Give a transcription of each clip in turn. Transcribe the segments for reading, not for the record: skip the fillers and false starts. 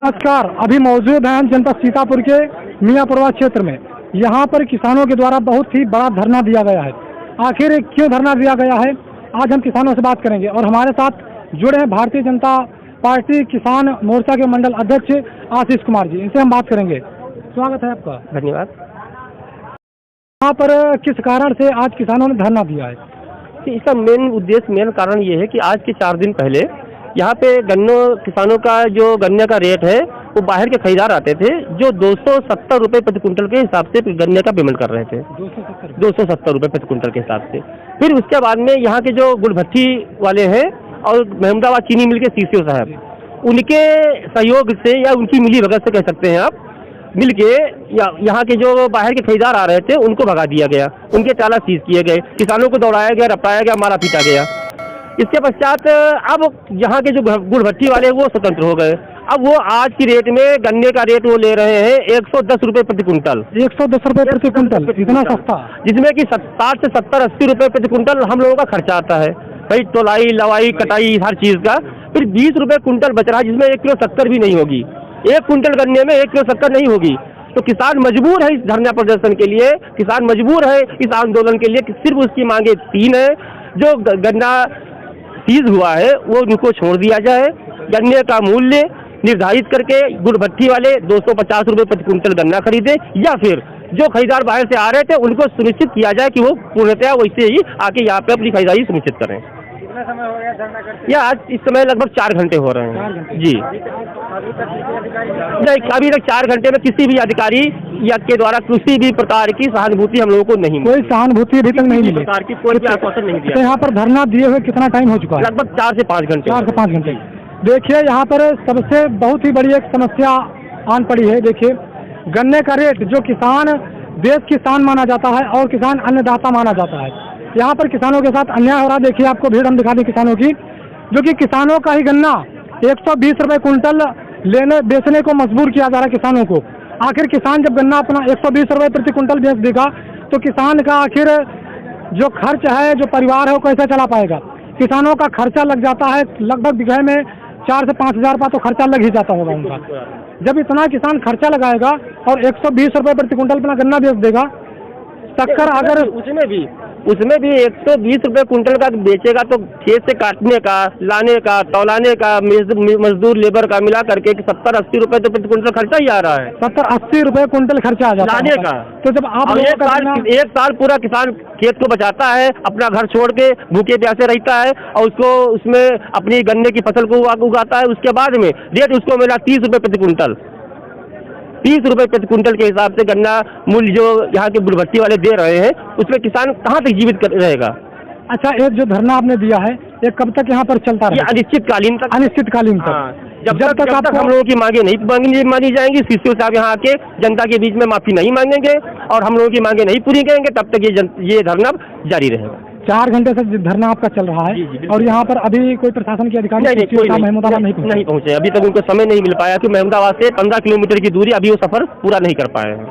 नमस्कार, अभी मौजूद हैं जनपद सीतापुर के मियाँपुरवा क्षेत्र में। यहाँ पर किसानों के द्वारा बहुत ही बड़ा धरना दिया गया है। आखिर क्यों धरना दिया गया है, आज हम किसानों से बात करेंगे। और हमारे साथ जुड़े हैं भारतीय जनता पार्टी किसान मोर्चा के मंडल अध्यक्ष आशीष कुमार जी, इनसे हम बात करेंगे। स्वागत है आपका। धन्यवाद। यहाँ पर किस कारण से आज किसानों ने धरना दिया है? इसका मेन कारण ये है कि आज के 4 दिन पहले यहाँ पे किसानों का जो गन्ने का रेट है वो बाहर के खरीदार आते थे जो 270 रुपये प्रति कुंटल के हिसाब से गन्ने का पेमेंट कर रहे थे। 270 रुपये प्रति कुंटल के हिसाब से। फिर उसके बाद में यहाँ के जो गुलभट्टी वाले हैं और महमदाबाद चीनी मिल के सीसीओ साहब, उनके सहयोग से या उनकी मिली भगत से कह सकते हैं आप, मिलके यहाँ के जो बाहर के खरीदार आ रहे थे उनको भगा दिया गया, उनके चाला सीज किए गए, किसानों को दौड़ाया गया, रपाया गया, मारा पीटा गया। इसके पश्चात अब यहाँ के जो गुड़भट्टी वाले वो स्वतंत्र हो गए। अब वो आज की रेट में गन्ने का रेट वो ले रहे हैं 110 रुपये प्रति कुंटल। 110 रुपये प्रति कुंटल, इतना सस्ता, जिसमें कि 60 से 70-80 रुपये प्रति कुंटल हम लोगों का खर्चा आता है भाई, तोलाई, लवाई, कटाई, हर चीज़ का। फिर 20 रुपये कुंटल बच रहा है, जिसमें 1 किलो शक्कर भी नहीं होगी। 1 कुंटल गन्ने में 1 किलो शक्कर नहीं होगी। तो किसान मजबूर है इस धरना प्रदर्शन के लिए, किसान मजबूर है इस आंदोलन के लिए कि सिर्फ उसकी मांगे 3 है। जो गन्ना सीज हुआ है वो उनको छोड़ दिया जाए, गन्ने का मूल्य निर्धारित करके गुड़भट्टी वाले 250 रुपये प्रति कुंटल गन्ना खरीदे, या फिर जो खरीदार बाहर से आ रहे थे उनको सुनिश्चित किया जाए कि वो पूर्णतया वैसे ही आके यहाँ पे अपनी खरीदारी सुनिश्चित करें। कितना समय हो गया धरना करते? या आज इस समय लगभग 4 घंटे हो रहे हैं जी। नहीं, अभी तक 4 घंटे में किसी भी अधिकारी या के द्वारा किसी भी प्रकार की सहानुभूति हम लोगों को नहीं मिली। कोई सहानुभूति अभी तक नहीं मिली, प्रकार की कोई भी आश्वासन नहीं दिया। तो यहाँ पर धरना दिए हुए कितना टाइम हो चुका है? लगभग 4 से 5 घंटे। 4 से 5 घंटे। देखिए, यहाँ पर सबसे बहुत ही बड़ी एक समस्या आन पड़ी है। देखिए, गन्ने का रेट, जो किसान देश की शान माना जाता है और किसान अन्नदाता माना जाता है, यहाँ पर किसानों के साथ अन्याय हो रहा है। देखिए, आपको भीड़ हम दिखा दें किसानों की, जो कि किसानों का ही गन्ना 120 रुपये कुंटल बेचने को मजबूर किया जा रहा है किसानों को। आखिर किसान जब गन्ना अपना 120 रुपये प्रति कुंटल बेच देगा तो किसान का आखिर जो खर्च है, जो परिवार है, वो कैसे चला पाएगा? किसानों का खर्चा लग जाता है लगभग बीघे में 4 से 5 हज़ार रुपये तो खर्चा लग ही जाता होगा उनका। जब इतना किसान खर्चा लगाएगा और 120 रुपये प्रति कुंटल अपना गन्ना बेच देगा, शक्कर अगर उसमें भी 120 रुपये कुंटल का बेचेगा तो खेत से काटने का, लाने का, तौलाने का, मजदूर लेबर का मिला करके 70-80 रुपये तो प्रति कुंटल खर्चा ही आ रहा है। 70-80 रुपये कुंटल खर्चा आ जाता है लाने का। तो जब आप एक साल पूरा किसान खेत को बचाता है, अपना घर छोड़ के भूखे प्यासे रहता है और उसको उसमें अपनी गन्ने की फसल को उगाता है। उसके बाद में रेट उसको मिला 30 रुपये प्रति कुंटल। 30 रुपये प्रति कुंटल के हिसाब से गन्ना मूल्य जो यहाँ के गुड़भट्टी वाले दे रहे हैं, उसमें किसान कहाँ तक जीवित रहेगा? अच्छा, एक जो धरना आपने दिया है, ये कब तक यहाँ पर चलता रहेगा? अनिश्चितकालीन तक। अनिश्चितकालीन तक। जब तक हम लोगों की मांगे नहीं मानी जाएंगी, सीसीओ साहब यहाँ आके जनता के बीच में माफी नहीं मांगेंगे और हम लोगों की मांगे नहीं पूरी करेंगे, तब तक ये धरना जारी रहेगा। 4 घंटे से धरना आपका चल रहा है। जी, और यहाँ पर अभी कोई प्रशासन के अधिकारी महमूदाबाद नहीं पहुँचे। अभी तक उनको समय नहीं मिल पाया कि महमूदाबाद से 15 किलोमीटर की दूरी अभी वो सफर पूरा नहीं कर पाए हैं।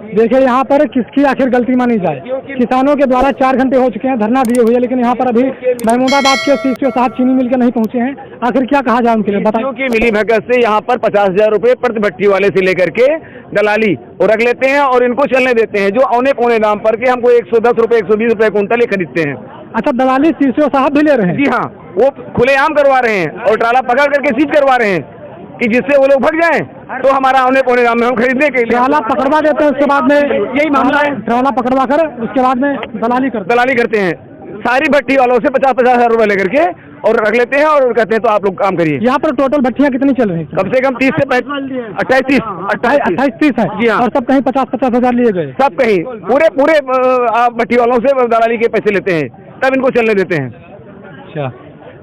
देखिए, यहाँ पर किसकी आखिर गलती मानी जाए? किसानों के द्वारा 4 घंटे हो चुके हैं धरना दिए हुए, लेकिन यहाँ पर अभी महमूदाबाद के सीसीओ साहब चीनी मिल के नहीं पहुँचे हैं। आखिर क्या कहा जाए उनके लिए, बताइए। क्योंकि मिली भगत से यहाँ पर 50,000 रुपये प्रति भट्टी वाले से लेकर के दलाली वो रख लेते हैं और इनको चलने देते हैं, जो औने पौने दाम पर के हमको 110 रुपये 120 रुपये कुंटल ही खरीदते हैं। अच्छा, दलाली सीसीओ साहब भी ले रहे हैं? जी हाँ, वो खुलेआम करवा रहे हैं और ट्राला पकड़ करके सीज करवा रहे हैं कि जिससे वो लोग भग जाएं तो हमारा औने पौने दाम में हम खरीदने के लिए ट्राला पकड़वा देते हैं। उसके बाद में यही मामला है, ट्राला पकड़वा कर उसके बाद में दलाली करते हैं सारी भट्टी वालों से 50-50 हज़ार रुपये लेकर के और रख लेते हैं और कहते हैं तो आप लोग काम करिए। यहाँ पर टोटल भट्टियाँ कितनी चल रही हैं? कम से कम 30 से 28-30 है जी हाँ। और सब कहीं 50-50 हज़ार लिए गए? सब कहीं पूरे भट्टी वालों से दलाली के पैसे लेते हैं, तब इनको चलने देते हैं। अच्छा,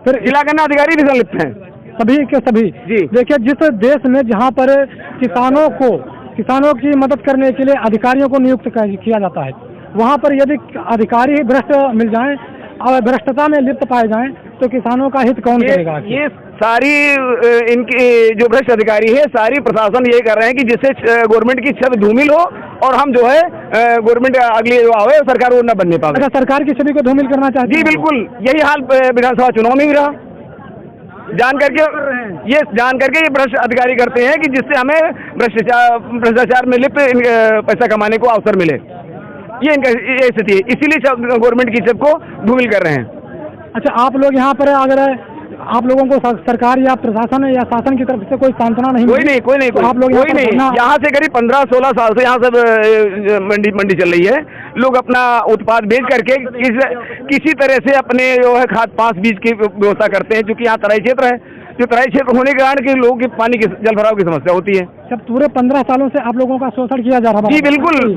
फिर जिला गन्ना अधिकारी भी संलिप्त हैं, सभी के सभी जी। देखिए, जिस देश में जहाँ पर किसानों की मदद करने के लिए अधिकारियों को नियुक्त किया जाता है, वहाँ पर यदि अधिकारी भ्रष्ट मिल जाएं और भ्रष्टता में लिप्त पाए जाएं तो किसानों का हित कौन करेगा? ये सारी इनकी जो भ्रष्ट अधिकारी है, सारी प्रशासन यही कर रहे हैं कि जिससे गवर्नमेंट की छवि धूमिल हो और हम जो है गवर्नमेंट अगली जो आवे सरकार वो न बनने पाए। सरकार की छवि को धूमिल करना चाहते हैं? जी बिल्कुल, यही हाल विधानसभा चुनाव में भी रहा। जान करके ये भ्रष्ट अधिकारी करते हैं कि जिससे हमें भ्रष्टाचार में लिप्त पैसा कमाने को अवसर मिले। ये इनका ये स्थिति है, इसीलिए गवर्नमेंट की सबको धूमिल कर रहे हैं। अच्छा, आप लोग यहाँ पर अगर आप लोगों को सरकार या प्रशासन या शासन की तरफ से कोई सांत्वना नहीं? कोई नहीं, आप लोग कोई नहीं। यहाँ से करीब 15-16 साल से यहाँ सब मंडी चल रही है। लोग अपना उत्पाद बेच करके किसी तरह से अपने जो है खाद पास बीज की व्यवस्था करते हैं, क्योंकि यहाँ तराई क्षेत्र है। जो तराई क्षेत्र होने के कारण के लोगों की पानी की जल भराव की समस्या होती है। जब पूरे 15 सालों से आप लोगों का शोषण किया जा रहा है? जी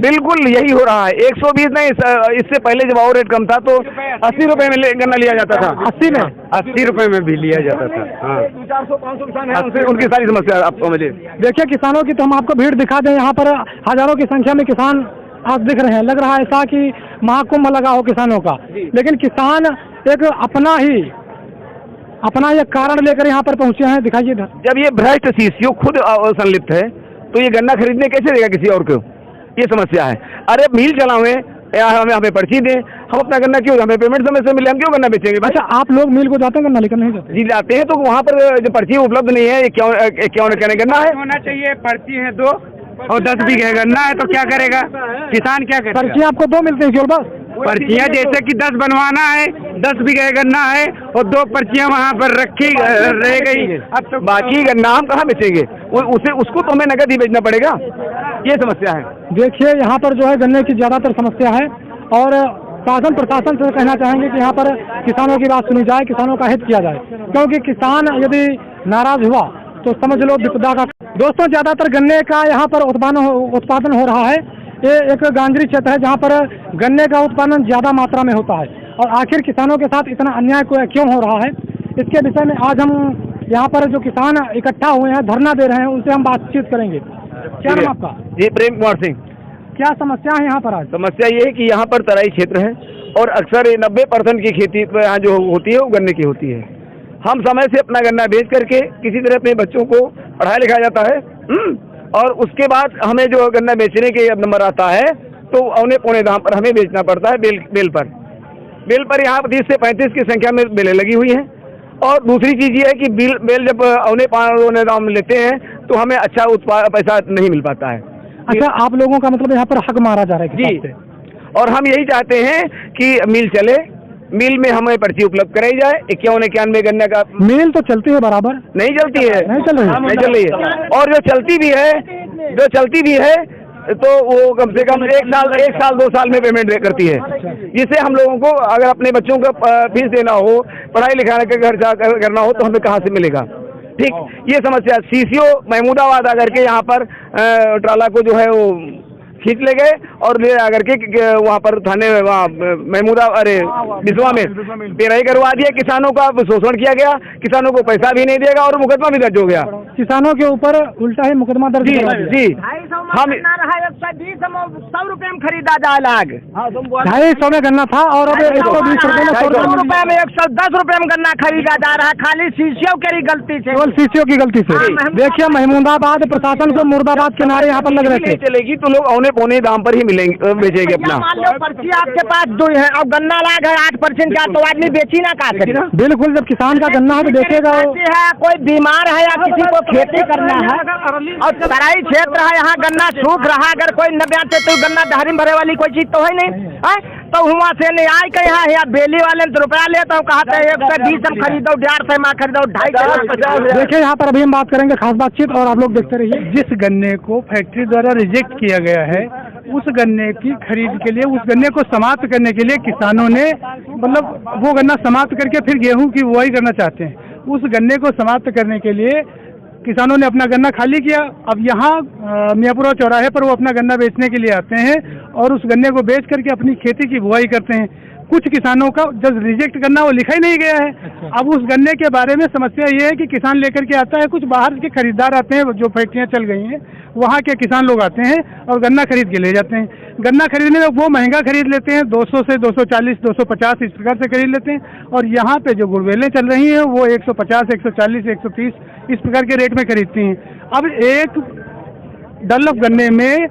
बिल्कुल यही हो रहा है। 120 नहीं, इससे पहले जब और रेट कम था तो 80 रुपए में गन्ना लिया जाता था। 80 रुपए में भी लिया जाता था। हाँ, 400-500 किसान है, उनकी सारी समस्या आप समझिए। देखिए किसानों की तो हम आपको भीड़ दिखा दें, यहाँ पर हजारों की संख्या में किसान आज दिख रहे हैं। लग रहा है ऐसा कि महाकुंभ लगा हो किसानों का, लेकिन किसान एक अपना ये कारण लेकर यहाँ पर पहुँचे हैं। दिखाइए इधर। जब ये भ्रष्ट सीसीओ खुद संलिप्त है तो ये गन्ना खरीदने कैसे देगा किसी और को? ये समस्या है। अरे मिल चलावे या हमें पर्ची दें, हम अपना गन्ना क्यों, हमें पेमेंट समय से मिले, हम क्यों गन्ना बेचेंगे? अच्छा, आप लोग मिल को जाते हैं गन्ना लेकर? नहीं जाते? जी जाते हैं, तो वहाँ पर जो पर्ची उपलब्ध नहीं है, क्यों कहने गन्ना है होना चाहिए। पर्ची है 2 और 10 बीघे गन्ना है तो क्या करेगा किसान? क्या करेगा? पर्चियाँ आपको 2 मिलती है केवल? बस पर्चियाँ जैसे कि 10 बनवाना है, 10 बीघे गन्ना है और 2 पर्चियाँ वहाँ पर रखी रह गई। अब तो बाकी गन्ना हम कहाँ बेचेंगे? उसको तो हमें नगद ही बेचना पड़ेगा। ये समस्या है। देखिए यहाँ पर जो है गन्ने की ज्यादातर समस्या है, और शासन प्रशासन से कहना चाहेंगे कि यहाँ पर किसानों की बात सुनी जाए, किसानों का हित किया जाए, क्योंकि किसान यदि नाराज हुआ तो समझ लो विपदा का। दोस्तों, ज्यादातर गन्ने का यहाँ पर उत्पादन हो रहा है। ये एक गांजरी क्षेत्र है जहाँ पर गन्ने का उत्पादन ज्यादा मात्रा में होता है, और आखिर किसानों के साथ इतना अन्याय क्यों हो रहा है, इसके विषय में आज हम यहाँ पर जो किसान इकट्ठा हुए हैं, धरना दे रहे हैं, उनसे हम बातचीत करेंगे। क्या नाम आपका? जी प्रेम कुमार सिंह। क्या समस्या है यहाँ पर आज? समस्या ये है कि यहाँ पर तराई क्षेत्र है और अक्सर 90% की खेती यहाँ जो होती है वो गन्ने की होती है। हम समय से अपना गन्ना बेच करके किसी तरह अपने बच्चों को पढ़ाया लिखाया जाता है, और उसके बाद हमें जो गन्ना बेचने के अब नंबर आता है तो औने पौने दाम पर हमें बेचना पड़ता है। बेल पर यहाँ 30 से 35 की संख्या में बेलें लगी हुई हैं। और दूसरी चीज़ ये है कि बेल जब औने पौने दाम लेते हैं तो हमें अच्छा पैसा नहीं मिल पाता है। अच्छा, आप लोगों का मतलब यहाँ पर हक मारा जा रहा है? जी, और हम यही चाहते हैं कि मिल चले, मिल में हमें पर्ची उपलब्ध कराई जाए। 51-91 गन्ने का मिल तो चलती है बराबर? नहीं चलती है, नहीं चल रही है। और जो चलती भी है तो वो कम से कम 1 साल 2 साल में पेमेंट करती है, जिससे हम लोगों को अगर अपने बच्चों का फीस देना हो, पढ़ाई लिखाने का खर्चा करना हो, तो हमें कहाँ से मिलेगा? ठीक, ये समस्या। सीसीओ महमूदाबाद आकर के यहाँ पर ट्राला को जो है वो खींच ले गए और ले आकर के वहाँ पर थाने बिस्वा में पेराई करवा दिया। किसानों का शोषण किया गया, किसानों को पैसा भी नहीं देगा और मुकदमा भी दर्ज हो गया। किसानों के ऊपर उल्टा ही मुकदमा दर्ज? जी, हम 120 रुपए में खरीदा जा लाग। 250 में गन्ना था और अब 120 रुपए में 110 रुपए में गन्ना खरीदा जा रहा है, खाली सीसीओ की गलती से। केवल सीसीओ की गलती से। देखिए, महमूदाबाद प्रशासन को मुर्दाबाद के नारे यहाँ पर लग रहे थे। चलेगी तो लोग औने पौने दाम पर ही मिलेंगे, बेचेंगे अपना। मान लो पर्ची आपके पास 2 है और गन्ना लाग है 8% का, तो आदमी बेची ना का करेगा? बिल्कुल, जब किसान का गन्ना है तो बेचेगा। कोई बीमार है या किसी को खेती करना है और तराई क्षेत्र है, यहाँ गन्ना सूख रहा, अगर कोई न बेचे तो गन्ना धारी भरे वाली कोई चीज तो है नहीं। तो हुआ से नहीं आए कहीं यहाँ बेली वाले तो रुपया लेता हूँ, कहते हैं 120 हम खरीदो, 150 में खरीदो, 250। देखिए, यहाँ पर अभी हम बात करेंगे खास बातचीत, और आप लोग देखते रहिए। जिस गन्ने को फैक्ट्री द्वारा रिजेक्ट किया गया है, उस गन्ने की खरीद के लिए, उस गन्ने को समाप्त करने के लिए किसानों ने मतलब वो गन्ना समाप्त करके फिर गेहूं की बुआई करना चाहते हैं। उस गन्ने को समाप्त करने के लिए किसानों ने अपना गन्ना खाली किया। अब यहाँ मियाँपुरा चौराहे पर वो अपना गन्ना बेचने के लिए आते हैं और उस गन्ने को बेच करके अपनी खेती की बुआई करते हैं। कुछ किसानों का जब रिजेक्ट करना वो लिखा ही नहीं गया है। अब उस गन्ने के बारे में समस्या ये है कि किसान लेकर के आता है, कुछ बाहर के खरीदार आते हैं, जो फैक्ट्रियाँ चल गई हैं वहाँ के किसान लोग आते हैं और गन्ना खरीद के ले जाते हैं। गन्ना खरीदने में वो महंगा खरीद लेते हैं, 200 से 240, 250 इस प्रकार से खरीद लेते हैं। और यहाँ पे जो गुड़वेलें चल रही हैं वो 150, 140, 130 इस प्रकार के रेट में खरीदती हैं। अब एक डल्लफ गन्ने में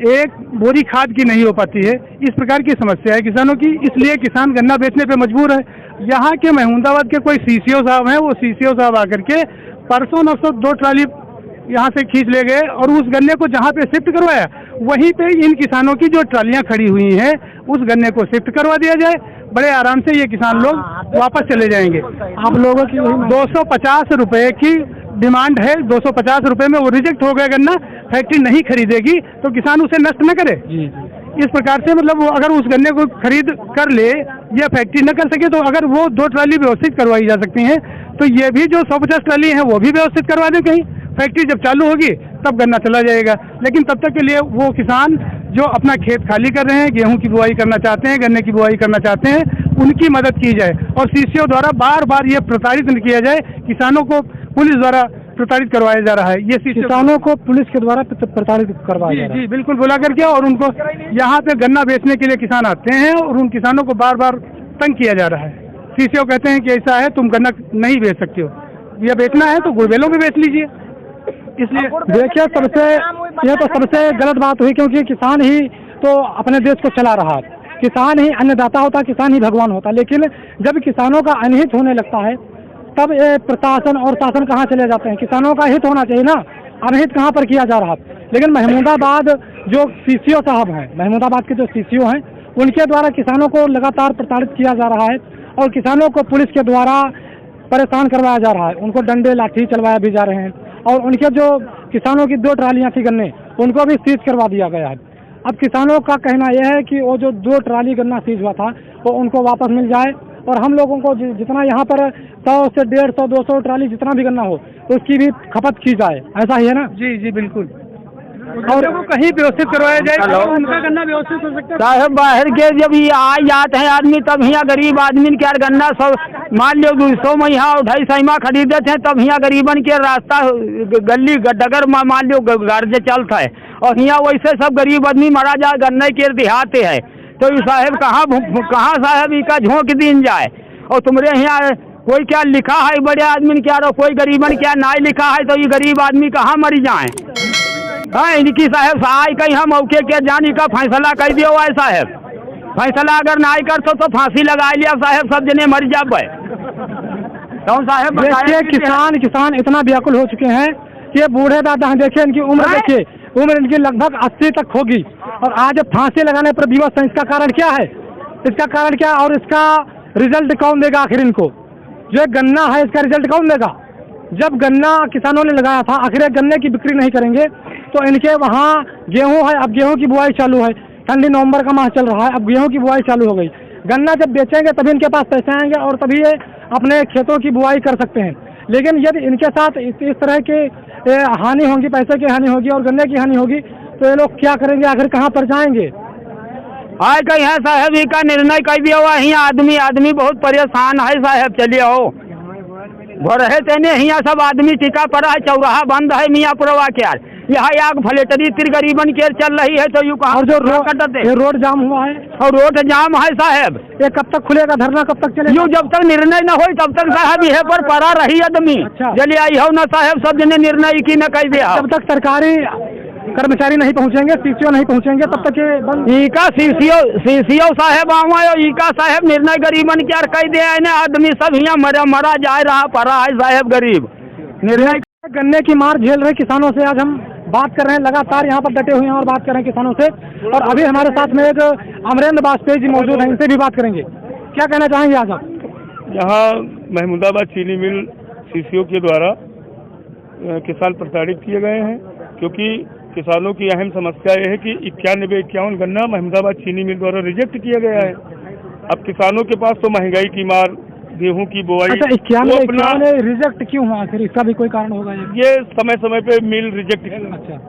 एक बोरी खाद की नहीं हो पाती है। इस प्रकार की समस्या है किसानों की, इसलिए किसान गन्ना बेचने पे मजबूर है। यहाँ के महमूदाबाद के कोई सीसीओ साहब हैं, वो सीसीओ साहब आकर के परसों 2 ट्राली यहाँ से खींच ले गए और उस गन्ने को जहाँ पे शिफ्ट करवाया वहीं पे इन किसानों की जो ट्रालियाँ खड़ी हुई हैं उस गन्ने को शिफ्ट करवा दिया जाए। बड़े आराम से ये किसान लोग वापस चले जाएंगे। आप लोगों की 250 रुपये की डिमांड है, 250 रुपये में वो रिजेक्ट हो गया गन्ना, फैक्ट्री नहीं खरीदेगी तो किसान उसे नष्ट न करे। इस प्रकार से मतलब वो अगर उस गन्ने को खरीद कर ले या फैक्ट्री न कर सके तो अगर वो 2 ट्राली व्यवस्थित करवाई जा सकती हैं तो ये भी जो 150 ट्राली हैं वो भी व्यवस्थित करवा दें कहीं। फैक्ट्री जब चालू होगी तब गन्ना चला जाएगा, लेकिन तब तक के लिए वो किसान जो अपना खेत खाली कर रहे हैं, गेहूं की बुआई करना चाहते हैं, गन्ने की बुआई करना चाहते हैं, उनकी मदद की जाए। और सीसीओ द्वारा बार बार ये प्रताड़ित न किया जाए। किसानों को पुलिस द्वारा प्रताड़ित करवाया जा रहा है। ये किसानों को पुलिस के द्वारा प्रताड़ित करवाया जा रहा है। जी बिल्कुल, बुला करके और उनको यहाँ पे गन्ना बेचने के लिए किसान आते हैं और उन किसानों को बार बार तंग किया जा रहा है। सीसीओ कहते हैं कि ऐसा है, तुम गन्ना नहीं बेच सकते हो, ये बेचना है तो गुड़बेलों में बेच लीजिए। इसलिए देखिए ये तो सबसे गलत बात हुई, क्योंकि किसान ही तो अपने देश को चला रहा है, किसान ही अन्नदाता होता, किसान ही भगवान होता। लेकिन जब किसानों का अनहित होने लगता है तब ये प्रशासन और शासन कहाँ चले जाते हैं। किसानों का हित होना चाहिए ना, अनहित कहाँ पर किया जा रहा है। लेकिन महमूदाबाद जो सीसीओ साहब हैं, महमूदाबाद के जो सीसीओ हैं, उनके द्वारा किसानों को लगातार प्रताड़ित किया जा रहा है और किसानों को पुलिस के द्वारा परेशान करवाया जा रहा है। उनको डंडे लाठी चलवाया भी जा रहे हैं और उनके जो किसानों की 2 ट्रालियाँ थी गन्ने, उनको भी सीज करवा दिया गया है। अब किसानों का कहना यह है कि वो जो 2 ट्राली गन्ना सीज हुआ था वो उनको वापस मिल जाए और हम लोगों को जितना यहाँ पर 100 से 150, 200 ट्राली जितना भी गन्ना हो तो उसकी भी खपत की जाए। ऐसा ही है ना? जी जी बिल्कुल। और वो कहीं व्यवस्थित करवाया जाए, उनका गन्ना व्यवस्थित हो सकता है। साहब बाहर के जब ये आ जाते हैं आदमी तब यहाँ गरीब आदमी के यार गन्ना सब मान लो 200 में यहाँ 250 खरीदते हैं, तब यहाँ गरीबन के रास्ता गली डगर मान लो गार्ज चलता है और यहाँ वैसे सब गरीब आदमी मारा जाए गन्ने के देहाते है। तो साहब कहाँ साहब इसका झोंक दिन जाए। और तुम्हारे यहाँ कोई क्या लिखा है बड़े आदमी क्या और कोई गरीबन क्या ना लिखा है, तो ये गरीब आदमी कहाँ मरी जाए। हाँ इनकी साहब सहाय कहीं हम मौके के जाने का फैसला कर दियो है साहब। फैसला अगर ना कर तो फांसी लगा लिया साहब, सब जने मर जाए। तो साहब देखिए किसान इतना व्याकुल हो चुके हैं कि ये बूढ़े दादा हैं, देखिए इनकी उम्र, देखिए उम्र इनकी लगभग 80 तक होगी और आज फांसी लगाने पर विवश है। इसका कारण क्या है? इसका कारण क्या और इसका रिजल्ट कौन देगा आखिर? इनको जो गन्ना है इसका रिजल्ट कौन देगा? जब गन्ना किसानों ने लगाया था, आखिर गन्ने की बिक्री नहीं करेंगे तो इनके वहाँ गेहूं है, अब गेहूं की बुआई चालू है, ठंडी नवंबर का माह चल रहा है, अब गेहूं की बुआई चालू हो गई। गन्ना जब बेचेंगे तभी इनके पास पैसे आएंगे और तभी ये अपने खेतों की बुआई कर सकते हैं। लेकिन यदि इनके साथ इस तरह के हानि होगी, पैसे की हानि होगी और गन्ने की हानि होगी तो ये लोग क्या करेंगे, आखिर कहाँ पर जाएंगे? आए कहीं है साहब का निर्णय कर दिया हुआ है। आदमी बहुत परेशान है साहब। चलिए हो घर है तेने यहाँ सब आदमी टीका पड़ा है, चौराहा बंद है मियाँपुरवा के यार, यहाँ आग फलेटरी तिर गरीबन के चल रही है। तो यू कहा और जो रोड जाम हुआ है और रोड जाम है साहब, ये कब तक खुलेगा? धरना कब तक चलेगा? यूँ जब तक निर्णय न हो तब तक साहब यह पर पड़ा रही आदमी। चलिए आई हो ना साहब, सब जने निर्णय की न कह दिया। जब तक सरकारी कर्मचारी नहीं पहुंचेंगे, सीसीओ नहीं पहुंचेंगे, तब तक ये बंद। ईका सीसीओ साहब आवा ईका साहब निर्णय गरीबन क्या कह दिया है ना, आदमी सब यहाँ मरा जा रहा पड़ा है साहब गरीब। निर्णय गन्ने की मार झेल रहे किसानों से आज हम बात कर रहे हैं, लगातार यहाँ पर डटे हुए हैं और बात कर रहे हैं किसानों से। और अभी हमारे साथ में एक अमरेंद्र वाजपेयी जी मौजूद हैं, इनसे भी बात करेंगे। क्या कहना चाहेंगे आज आप? यहाँ महमूदाबाद चीनी मिल सीसीओ के द्वारा किसान प्रताड़ित किए गए हैं, क्योंकि किसानों की अहम समस्या यह है कि 91-51 गन्ना महमूदाबाद चीनी मिल द्वारा रिजेक्ट किया गया है। अब किसानों के पास तो महंगाई की मार, गेहूं की बुआई। अच्छा, 91 रिजेक्ट क्यों हुआ? फिर इसका भी कोई कारण होगा? ये समय समय पे मिल रिजेक्ट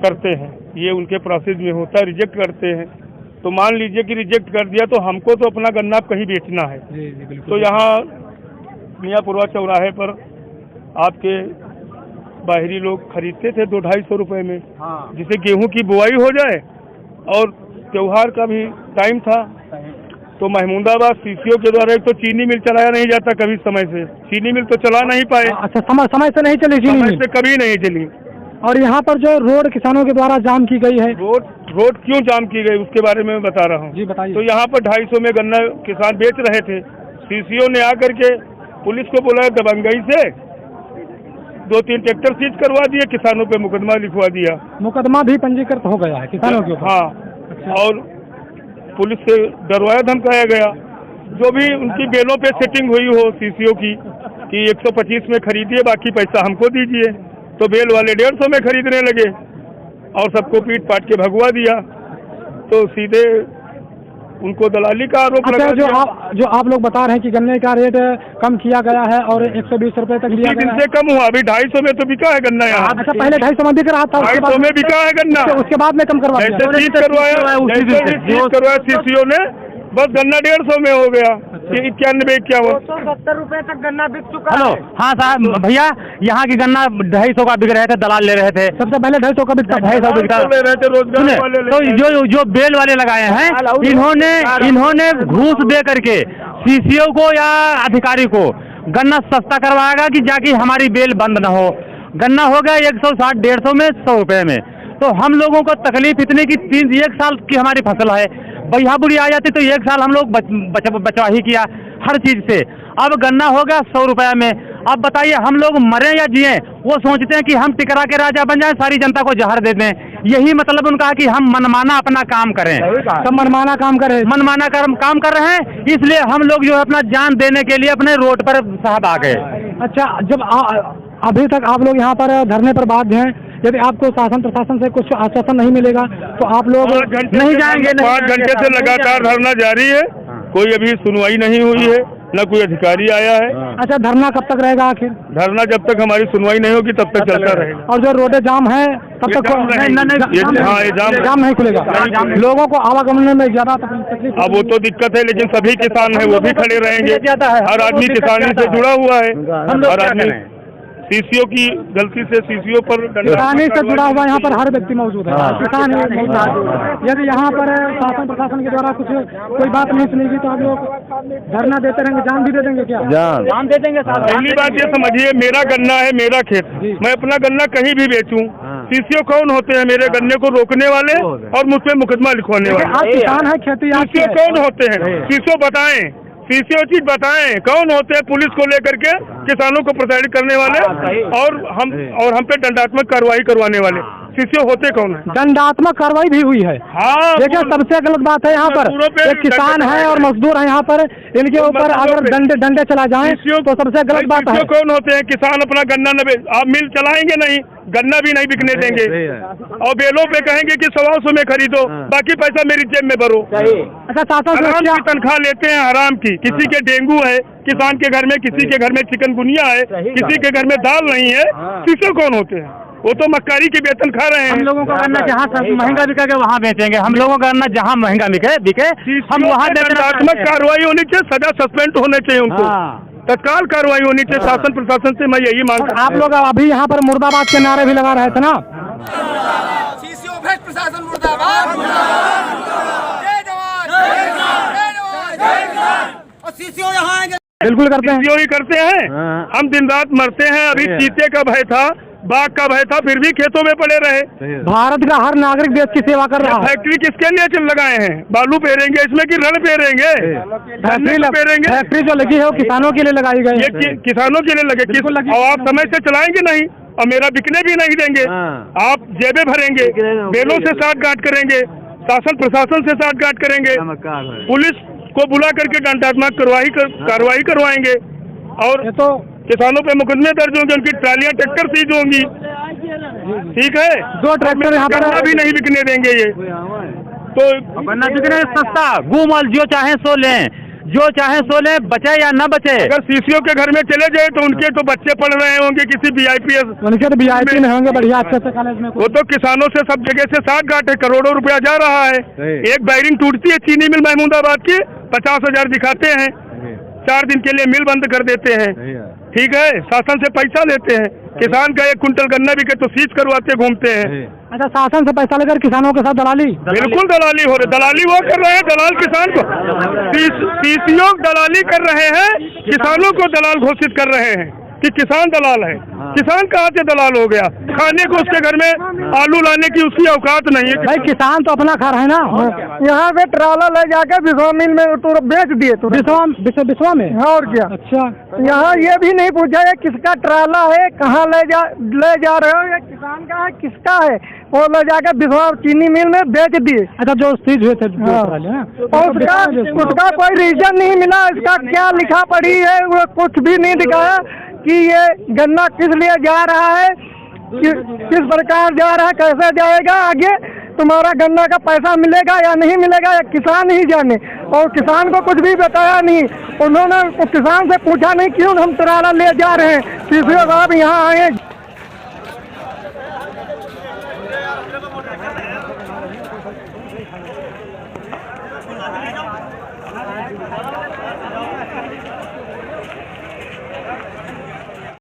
करते हैं, ये उनके प्रोसेस में होता है, रिजेक्ट करते हैं। तो मान लीजिए कि रिजेक्ट कर दिया तो हमको तो अपना गन्ना कहीं बेचना है। तो यहाँ मियाँपुरवा चौराहे पर आपके बाहरी लोग खरीदते थे 200-250 रुपए में, जिससे गेहूं की बुआई हो जाए और त्योहार का भी टाइम था। तो महमूदाबाद सीसीओ के द्वारा एक तो चीनी मिल चलाया नहीं जाता कभी, समय से चीनी मिल तो चला नहीं पाए। अच्छा, समय से नहीं चली चीनी मिल? से कभी नहीं चली। और यहाँ पर जो रोड किसानों के द्वारा जाम की गई है, रोड क्यों जाम की गई उसके बारे में मैं बता रहा हूँ जी बताइए। तो यहाँ पर 250 में गन्ना किसान बेच रहे थे। सीसीओ ने आकर के पुलिस को बुलाया, दबंगई से 2-3 ट्रैक्टर सीज करवा दिए, किसानों पे मुकदमा लिखवा दिया। मुकदमा भी पंजीकृत हो गया है किसानों के ऊपर। हाँ, और पुलिस से डरवाया धमकाया गया। जो भी उनकी बेलों पे सेटिंग हुई हो सीसीओ की कि 125 में खरीदिए, बाकी पैसा हमको दीजिए, तो बेल वाले 150 में खरीदने लगे और सबको पीट पाट के भगवा दिया। तो सीधे उनको दलाली का आरोप लगा दिया। जो आप लोग बता रहे हैं कि गन्ने का रेट कम किया गया है और 120 रुपए तक लिया गया है। इनसे कम हुआ, अभी 250 में तो बिका है गन्ना यहाँ। अच्छा, पहले 250 में बिक रहा था, 250 में बिका है गन्ना, उसके बाद में कम करवा दिया। करवाया सीसीओ ने, बस गन्ना 150 में हो गया, 91-51 270 रुपए तक गन्ना बिक चुका हेलो, हाँ साहब भैया, यहाँ की गन्ना 250 का बिक रहे थे, दलाल ले रहे थे। सबसे पहले 250 का बिकता, 250 बिकता ले रहे थे, रोजगार वाले तो जो बेल वाले लगाए हैं, इन्होंने घूस दे करके सीसीओ को या अधिकारी को गन्ना सस्ता करवाएगा कि जाके हमारी बेल बंद न हो। गन्ना हो गया 160-150 में, 100 रुपए में। तो हम लोगों को तकलीफ इतनी की 1 साल की हमारी फसल है, बहिया बुरी आ जाती तो 1 साल हम लोग बचवा ही किया हर चीज से। अब गन्ना हो गया 100 रुपया में। अब बताइए हम लोग मरे या जिए, वो सोचते हैं कि हम टिकरा के राजा बन जाएं, सारी जनता को जहर दे दें। यही मतलब उनका है कि हम मनमाना अपना काम करें, सब मनमाना काम काम कर रहे हैं। इसलिए हम लोग जो है अपना जान देने के लिए अपने रोड पर साहब आ गए। अच्छा, जब अभी तक आप लोग यहाँ पर धरने पर बाध्य हैं, यदि आपको शासन प्रशासन से कुछ आश्वासन नहीं मिलेगा तो आप लोग नहीं जाएंगे? 5 घंटे से लगातार धरना जारी है, कोई अभी सुनवाई नहीं हुई है, न कोई अधिकारी आया है। अच्छा, धरना कब तक रहेगा आखिर? धरना जब तक हमारी सुनवाई नहीं होगी तब तक चलता रहेगा। और जो रोडें जाम है तब तक जाम नहीं खुलेगा, लोगों को आवागमन में ज्यादा तकलीफ। अब वो तो दिक्कत है, लेकिन सभी किसान है वो भी खड़े रहेंगे। हर आदमी किसानी से जुड़ा हुआ है, हर आदमी सीसीओ की गलती से सीसीओ पर किसानी से जुड़ा हुआ यहाँ पर हर व्यक्ति मौजूद है, किसान है। यदि यहाँ पर शासन प्रशासन के द्वारा कोई बात नहीं सुनेगी तो आप लोग धरना देते रहेंगे, जान भी दे देंगे? क्या जान दे देंगे? पहली बात ये समझिए, मेरा गन्ना है, मेरा खेत, मैं अपना गन्ना कहीं भी बेचूं। सीसीओ कौन होते हैं? मेरे गन्ने को रोकने वाले और मुझ पर मुकदमा लिखवाने वाले। आप किसान है, खेती। सीसीओ कौन होते हैं? सीसीओ बताएं, सीसीओ चीज बताएं कौन होते हैं? पुलिस को लेकर के किसानों को प्रताड़ित करने वाले और हम पे दंडात्मक कार्रवाई करवाने वाले सीसीओ होते कौन है? दंडात्मक कार्रवाई भी हुई है। हाँ, देखिए सबसे गलत बात है यहाँ पर, एक किसान है और मजदूर है यहाँ पर, इनके ऊपर अगर डंडे चला जाएं तो सबसे गलत बात है। कौन होते हैं? किसान अपना गन्ना न आप मिल चलाएंगे नहीं, गन्ना भी नहीं बिकने देंगे और बेलों पे कहेंगे कि 100 में खरीदो, बाकी पैसा मेरी जेब में भरो। अच्छा, हराम की तनख्वाह लेते हैं, हराम की। किसी के डेंगू है किसान के घर में, किसी के घर में चिकनगुनिया है, किसी के घर में दाल नहीं है, सीसीओ कौन होते हैं? वो तो मक्कारी की वेतन खा रहे हैं। हम लोगों का गन्ना जहाँ महंगा बिकेगा वहाँ बेचेंगे, हम लोगों का गन्ना जहाँ महंगा बिके हम वहाँ दंडात्मक कार्रवाई होनी चाहिए, सजा सस्पेंड होने चाहिए उनको, तत्काल कार्रवाई होनी चाहिए शासन प्रशासन से। मैं यही मांग। आप लोग अभी यहाँ पर मुर्दाबाद के नारे भी लगा रहे थे ना? सीसीओ भ्रष्ट प्रशासन मुर्दाबाद, जय जवान, जय जवान, जय किसान। और सीसीओ यहाँ आएंगे, बिल्कुल करते हैं, सीसीओ ही करते हैं। हम दिन रात मरते हैं। अभी चीते का भय था, बाघ का भय था, फिर भी खेतों में पड़े रहे। भारत का हर नागरिक देश की सेवा कर रहा है। फैक्ट्री किसके लिए लगाए हैं? बालू पेरेंगे इसमें कि रण पेरेंगे? फैक्ट्री जो लगी है वो किसानों के लिए लगाई गई है। ये किसानों के लिए लगे, और आप समय से चलाएंगे नहीं और मेरा बिकने भी नहीं देंगे। आप जेबें भरेंगे, बेलों से साठगांठ करेंगे, शासन प्रशासन से साठगांठ करेंगे, पुलिस को बुला करके दंडात्मक कार्रवाई करवाएंगे और तो किसानों पे मुकदमे दर्ज होंगे, उनकी ट्रालियां ट्रैक्टर सीज होंगी। ठीक है, 2 ट्रैक्टर यहाँ पर भी नहीं बिकने देंगे। ये तो गन्ना बिकने सस्ता, गुमल जो चाहे सो लें, जो चाहे सो लें, बचे या न बचे। अगर सीसीओ के घर में चले जाए तो उनके तो बच्चे पढ़ रहे होंगे किसी VIP, उनके तो VIP में होंगे बढ़िया अच्छे से कॉलेज में। वो तो किसानों से सब जगह से साठगांठ है, करोड़ों रुपया जा रहा है। एक वायरिंग टूटती है चीनी मिल महमूदाबाद की, 50,000 दिखाते हैं, 4 दिन के लिए मिल बंद कर देते हैं। ठीक है, शासन से पैसा लेते हैं। किसान का 1 कुंटल गन्ना बिके तो सीज करवाते घूमते हैं। अच्छा, शासन से पैसा लेकर किसानों के साथ दलाली? बिल्कुल दलाली हो रही, दलाली वो कर रहे हैं, दलाल किसान को। सीसीओ दलाली कर रहे हैं, किसानों को दलाल घोषित कर रहे हैं। कि किसान दलाल है। किसान कहाँ से दलाल हो गया? खाने को उसके घर में आलू लाने की उसकी औकात नहीं है। भाई किसान तो अपना खा रहा है ना। यहाँ पे ट्राला ले जाके बिस्वा मिल में तो बेच दिए तो बिस्वा में। और क्या? अच्छा, यहाँ ये भी नहीं पूछा है किसका ट्राला है, कहाँ ले जा रहे हो, ये किसान का है किसका है, वो ले जाके बिस्वा चीनी मिल में बेच दिए। अच्छा, जो सीज हुए थे और उसका कोई रीजन नहीं मिला, इसका क्या लिखा पड़ी है वो कुछ भी नहीं दिखाया कि ये गन्ना किस लिए जा रहा है, किस प्रकार जा रहा है, कैसे जाएगा, आगे तुम्हारा गन्ना का पैसा मिलेगा या नहीं मिलेगा, या किसान ही जाने। और किसान को कुछ भी बताया नहीं, उन्होंने किसान से पूछा नहीं क्यों हम ट्राला ले जा रहे हैं। सीसीओ साहब यहाँ आए।